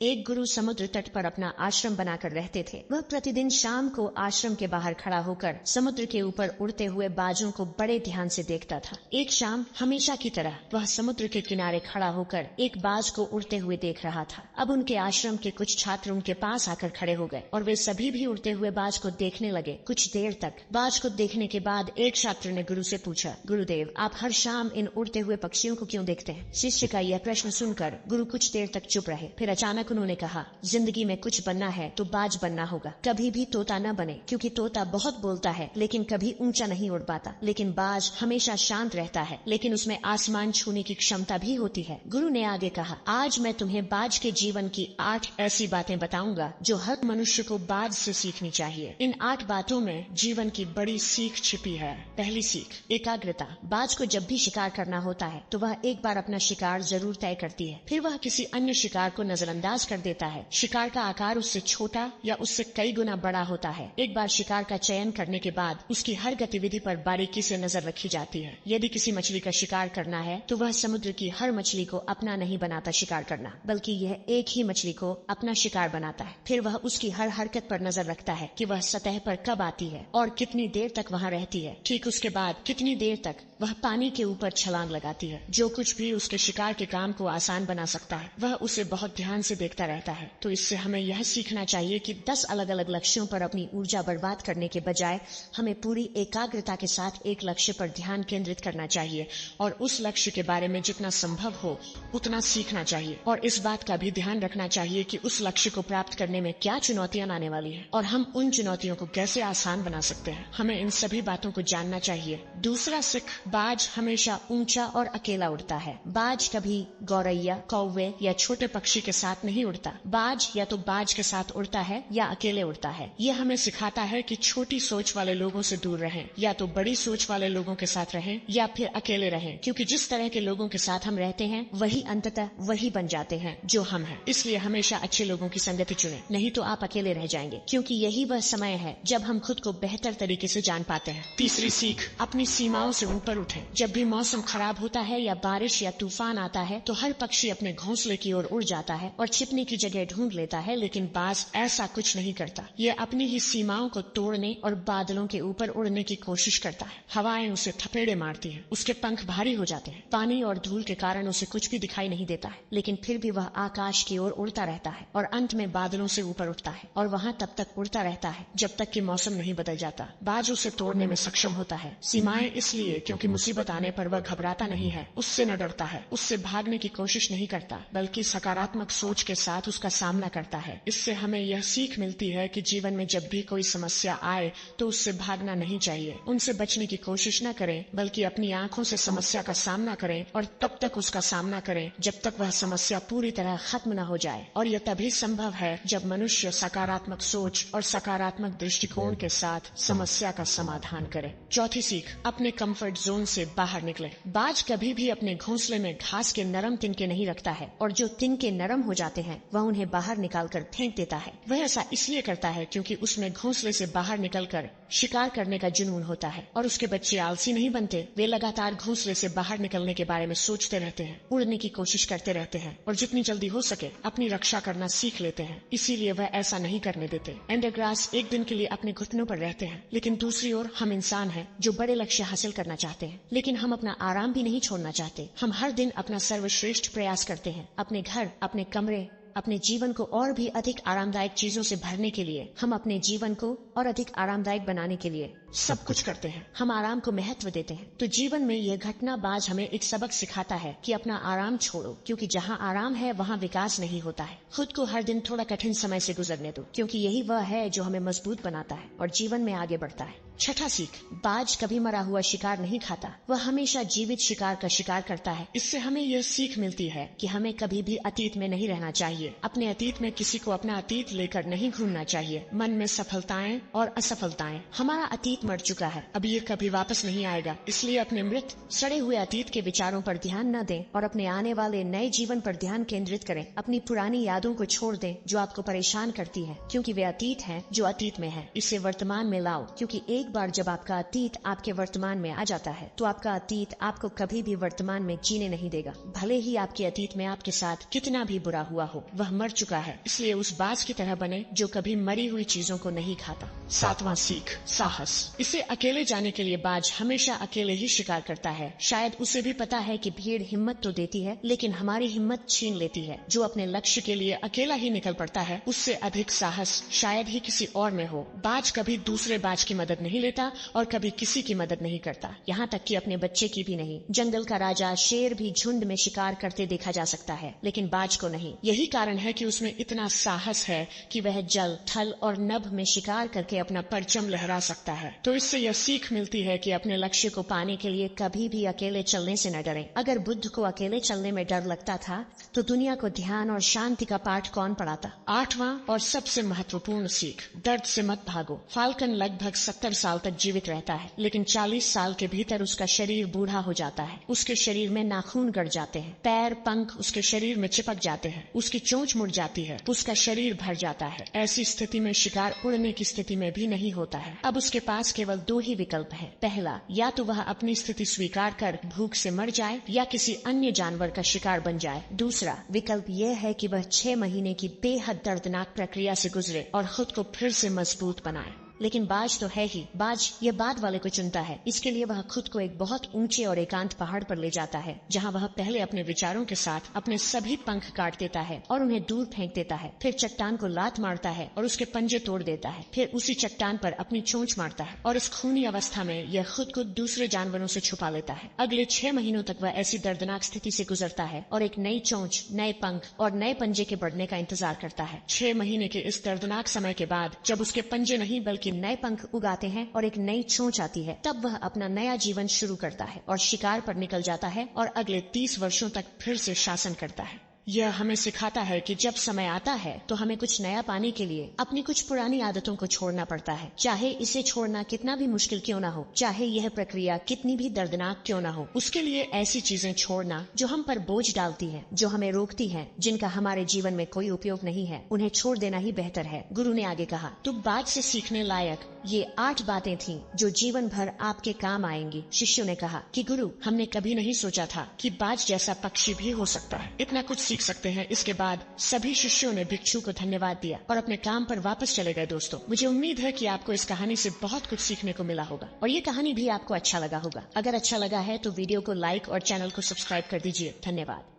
एक गुरु समुद्र तट पर अपना आश्रम बनाकर रहते थे। वह प्रतिदिन शाम को आश्रम के बाहर खड़ा होकर समुद्र के ऊपर उड़ते हुए बाजों को बड़े ध्यान से देखता था। एक शाम हमेशा की तरह वह समुद्र के किनारे खड़ा होकर एक बाज को उड़ते हुए देख रहा था। अब उनके आश्रम के कुछ छात्र उनके पास आकर खड़े हो गए और वे सभी भी उड़ते हुए बाज को देखने लगे। कुछ देर तक बाज को देखने के बाद एक छात्र ने गुरु से पूछा, गुरुदेव, आप हर शाम इन उड़ते हुए पक्षियों को क्यों देखते हैं? शिष्य का यह प्रश्न सुनकर गुरु कुछ देर तक चुप रहे। फिर अचानक उन्होंने कहा, जिंदगी में कुछ बनना है तो बाज बनना होगा। कभी भी तोता न बने, क्योंकि तोता बहुत बोलता है लेकिन कभी ऊंचा नहीं उड़ पाता, लेकिन बाज हमेशा शांत रहता है, लेकिन उसमें आसमान छूने की क्षमता भी होती है। गुरु ने आगे कहा, आज मैं तुम्हें बाज के जीवन की 8 ऐसी बातें बताऊंगा जो हर मनुष्य को बाज से सीखनी चाहिए। इन 8 बातों में जीवन की बड़ी सीख छिपी है। पहली सीख, एकाग्रता। बाज को जब भी शिकार करना होता है तो वह एक बार अपना शिकार जरूर तय करती है, फिर वह किसी अन्य शिकार को नजरअंदाज कर देता है। शिकार का आकार उससे छोटा या उससे कई गुना बड़ा होता है। एक बार शिकार का चयन करने के बाद उसकी हर गतिविधि पर बारीकी से नजर रखी जाती है। यदि किसी मछली का शिकार करना है तो वह समुद्र की हर मछली को अपना नहीं बनाता शिकार करना, बल्कि यह एक ही मछली को अपना शिकार बनाता है। फिर वह उसकी हर हरकत पर नजर रखता है कि वह सतह पर कब आती है और कितनी देर तक वहाँ रहती है। ठीक उसके बाद कितनी देर तक वह पानी के ऊपर छलांग लगाती है। जो कुछ भी उसके शिकार के काम को आसान बना सकता है वह उसे बहुत ध्यान से देखता रहता है। तो इससे हमें यह सीखना चाहिए कि 10 अलग अलग लक्ष्यों पर अपनी ऊर्जा बर्बाद करने के बजाय हमें पूरी एकाग्रता के साथ एक लक्ष्य पर ध्यान केंद्रित करना चाहिए और उस लक्ष्य के बारे में जितना संभव हो उतना सीखना चाहिए। और इस बात का भी ध्यान रखना चाहिए कि उस लक्ष्य को प्राप्त करने में क्या चुनौतियां आने वाली है और हम उन चुनौतियों को कैसे आसान बना सकते हैं। हमें इन सभी बातों को जानना चाहिए। दूसरा सिख, बाज हमेशा ऊंचा और अकेला उड़ता है। बाज कभी गौरैया, कौवे या छोटे पक्षी के साथ नहीं उड़ता। बाज या तो बाज के साथ उड़ता है या अकेले उड़ता है। यह हमें सिखाता है कि छोटी सोच वाले लोगों से दूर रहें, या तो बड़ी सोच वाले लोगों के साथ रहें या फिर अकेले रहें, क्योंकि जिस तरह के लोगों के साथ हम रहते हैं वही अंततः वही बन जाते हैं जो हम हैं। इसलिए हमेशा अच्छे लोगों की संगति चुनें, नहीं तो आप अकेले रह जाएंगे, क्योंकि यही वह समय है जब हम खुद को बेहतर तरीके से जान पाते हैं। तीसरी सीख, अपनी सीमाओं से ऊपर उठें। जब भी मौसम खराब होता है या बारिश या तूफान आता है तो हर पक्षी अपने घोंसले की ओर उड़ जाता है और छिपने की जगह ढूंढ लेता है, लेकिन बाज ऐसा कुछ नहीं करता। यह अपनी ही सीमाओं को तोड़ने और बादलों के ऊपर उड़ने की कोशिश करता है। हवाएं उसे थपेड़े मारती हैं, उसके पंख भारी हो जाते हैं, पानी और धूल के कारण उसे कुछ भी दिखाई नहीं देता है, लेकिन फिर भी वह आकाश की ओर उड़ता रहता है और अंत में बादलों से ऊपर उठता है और वहाँ तब तक उड़ता रहता है जब तक कि मौसम नहीं बदल जाता। बाज उसे तोड़ने में सक्षम होता है। सीमाएं इसलिए क्योंकि मुसीबत आने पर वह घबराता नहीं है, उससे न डरता है, उससे भागने की कोशिश नहीं करता, बल्कि सकारात्मक सोच के साथ उसका सामना करता है। इससे हमें यह सीख मिलती है कि जीवन में जब भी कोई समस्या आए तो उससे भागना नहीं चाहिए, उनसे बचने की कोशिश न करें, बल्कि अपनी आंखों से समस्या का सामना करें और तब तक उसका सामना करें जब तक वह समस्या पूरी तरह खत्म न हो जाए। और यह तभी संभव है जब मनुष्य सकारात्मक सोच और सकारात्मक दृष्टिकोण के साथ समस्या का समाधान करे। चौथी सीख, अपने कंफर्ट जोन से बाहर निकले। बाज कभी भी अपने घोंसले में घास के नरम तिनके नहीं रखता है और जो तिनके नरम हो जाते हैं वह उन्हें बाहर निकालकर फेंक देता है। वह ऐसा इसलिए करता है क्योंकि उसमें घोंसले से बाहर निकलकर शिकार करने का जुनून होता है और उसके बच्चे आलसी नहीं बनते। वे लगातार घोंसले से बाहर निकलने के बारे में सोचते रहते हैं, उड़ने की कोशिश करते रहते हैं और जितनी जल्दी हो सके अपनी रक्षा करना सीख लेते हैं। इसीलिए वह ऐसा नहीं करने देते। एंडरग्रास एक दिन के लिए अपने घुटनों पर रहते हैं, लेकिन दूसरी ओर हम इंसान हैं जो बड़े लक्ष्य हासिल करना चाहते हैं, लेकिन हम अपना आराम भी नहीं छोड़ना चाहते। हम हर दिन अपना सर्वश्रेष्ठ प्रयास करते हैं, अपने घर, अपने कमरे, अपने जीवन को और भी अधिक आरामदायक चीजों से भरने के लिए, हम अपने जीवन को और अधिक आरामदायक बनाने के लिए सब कुछ करते हैं। हम आराम को महत्व देते हैं। तो जीवन में यह घटना बाज हमें एक सबक सिखाता है कि अपना आराम छोड़ो, क्योंकि जहाँ आराम है वहाँ विकास नहीं होता है। खुद को हर दिन थोड़ा कठिन समय से गुजरने दो, क्योंकि यही वह है जो हमें मजबूत बनाता है और जीवन में आगे बढ़ता है। छठा सीख, बाज कभी मरा हुआ शिकार नहीं खाता, वह हमेशा जीवित शिकार का शिकार करता है। इससे हमें यह सीख मिलती है कि हमें कभी भी अतीत में नहीं रहना चाहिए। अपने अतीत में किसी को अपना अतीत लेकर नहीं घूमना चाहिए। मन में सफलताएं और असफलताएं, हमारा अतीत मर चुका है, अब ये कभी वापस नहीं आएगा। इसलिए अपने मृत सड़े हुए अतीत के विचारों पर ध्यान न दें और अपने आने वाले नए जीवन पर ध्यान केंद्रित करें। अपनी पुरानी यादों को छोड़ दें जो आपको परेशान करती है, क्योंकि वे अतीत हैं जो अतीत में है। इसे वर्तमान में लाओ, क्योंकि एक एक बार जब आपका अतीत आपके वर्तमान में आ जाता है तो आपका अतीत आपको कभी भी वर्तमान में जीने नहीं देगा। भले ही आपके अतीत में आपके साथ कितना भी बुरा हुआ हो, वह मर चुका है, इसलिए उस बाज की तरह बने जो कभी मरी हुई चीजों को नहीं खाता। 7वां सीख, साहस। इसे अकेले जाने के लिए बाज हमेशा अकेले ही शिकार करता है। शायद उसे भी पता है कि भीड़ हिम्मत तो देती है लेकिन हमारी हिम्मत छीन लेती है। जो अपने लक्ष्य के लिए अकेला ही निकल पड़ता है उससे अधिक साहस शायद ही किसी और में हो। बाज कभी दूसरे बाज की मदद नहीं लेता और कभी किसी की मदद नहीं करता, यहाँ तक कि अपने बच्चे की भी नहीं। जंगल का राजा शेर भी झुंड में शिकार करते देखा जा सकता है लेकिन बाज को नहीं। यही कारण है कि उसमें इतना साहस है कि वह जल, थल और नभ में शिकार करके अपना परचम लहरा सकता है। तो इससे यह सीख मिलती है कि अपने लक्ष्य को पाने के लिए कभी भी अकेले चलने से न डरें। अगर बुद्ध को अकेले चलने में डर लगता था तो दुनिया को ध्यान और शांति का पाठ कौन पढ़ाता। 8वां और सबसे महत्वपूर्ण सीख, दर्द से मत भागो। फाल्कन लगभग 70 साल तक जीवित रहता है लेकिन 40 साल के भीतर उसका शरीर बूढ़ा हो जाता है। उसके शरीर में नाखून गड़ जाते हैं, पैर पंख उसके शरीर में चिपक जाते हैं, उसकी चोंच मुड़ जाती है, उसका शरीर भर जाता है। ऐसी स्थिति में शिकार उड़ने की स्थिति में भी नहीं होता है। अब उसके पास केवल 2 ही विकल्प है। पहला, या तो वह अपनी स्थिति स्वीकार कर भूख से मर जाए या किसी अन्य जानवर का शिकार बन जाए। दूसरा विकल्प यह है कि वह 6 महीने की बेहद दर्दनाक प्रक्रिया से गुजरे और खुद को फिर से मजबूत बनाए। लेकिन बाज तो है ही, बाज ये बाद वाले को चुनता है। इसके लिए वह खुद को एक बहुत ऊंचे और एकांत पहाड़ पर ले जाता है जहां वह पहले अपने विचारों के साथ अपने सभी पंख काट देता है और उन्हें दूर फेंक देता है। फिर चट्टान को लात मारता है और उसके पंजे तोड़ देता है। फिर उसी चट्टान पर अपनी चोंच मारता है और इस खूनी अवस्था में यह खुद को दूसरे जानवरों से छुपा लेता है। अगले 6 महीनों तक वह ऐसी दर्दनाक स्थिति से गुजरता है और एक नई चोंच, नए पंख और नए पंजे के बढ़ने का इंतजार करता है। 6 महीने के इस दर्दनाक समय के बाद जब उसके पंजे नहीं बल्कि नए पंख उगाते हैं और एक नई चोंच आती है, तब वह अपना नया जीवन शुरू करता है और शिकार पर निकल जाता है और अगले 30 वर्षों तक फिर से शासन करता है। यह हमें सिखाता है कि जब समय आता है तो हमें कुछ नया पाने के लिए अपनी कुछ पुरानी आदतों को छोड़ना पड़ता है, चाहे इसे छोड़ना कितना भी मुश्किल क्यों ना हो, चाहे यह प्रक्रिया कितनी भी दर्दनाक क्यों ना हो। उसके लिए ऐसी चीजें छोड़ना जो हम पर बोझ डालती हैं, जो हमें रोकती हैं, जिनका हमारे जीवन में कोई उपयोग नहीं है, उन्हें छोड़ देना ही बेहतर है। गुरु ने आगे कहा, तो बाज से सीखने लायक ये 8 बातें थीं जो जीवन भर आपके काम आएंगी। शिष्यों ने कहा कि गुरु, हमने कभी नहीं सोचा था कि बाज जैसा पक्षी भी हो सकता है, इतना कुछ सीख सकते हैं। इसके बाद सभी शिष्यों ने भिक्षु को धन्यवाद दिया और अपने काम पर वापस चले गए। दोस्तों, मुझे उम्मीद है कि आपको इस कहानी से बहुत कुछ सीखने को मिला होगा और ये कहानी भी आपको अच्छा लगा होगा। अगर अच्छा लगा है तो वीडियो को लाइक और चैनल को सब्सक्राइब कर दीजिए। धन्यवाद।